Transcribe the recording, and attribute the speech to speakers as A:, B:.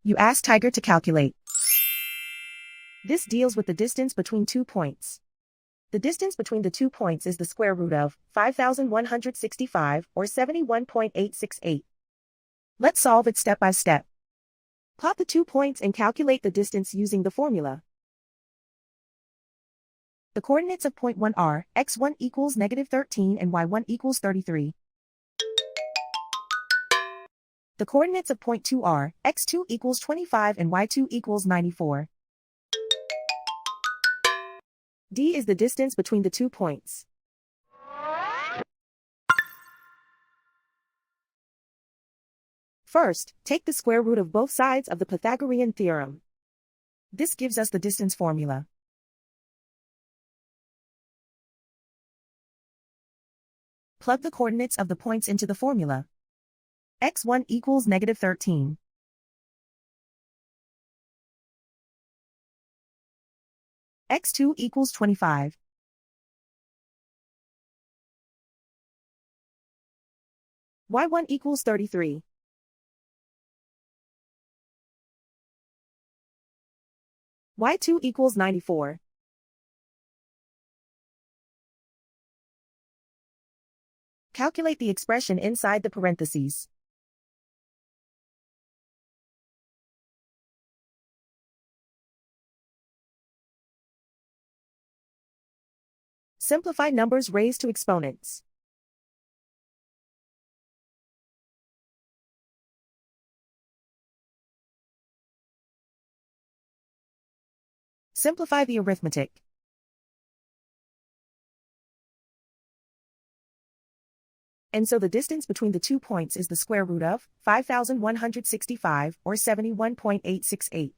A: You ask Tiger to calculate. This deals with the distance between 2 points. The distance between the 2 points is the square root of 5,165 or 71.868. Let's solve it step by step. Plot the 2 points and calculate the distance using the formula. The coordinates of point 1 are x1 equals -13 and y1 equals 33. The coordinates of point 2 are x2 equals 25 and y2 equals 94. D is the distance between the 2 points. First, take the square root of both sides of the Pythagorean theorem. This gives us the distance formula. Plug the coordinates of the points into the formula. x1 equals -13. x2 equals 25. y1 equals 33. y2 equals 94. Calculate the expression inside the parentheses. Simplify numbers raised to exponents. Simplify the arithmetic. And so the distance between the 2 points is the square root of 5,165 or 71.868.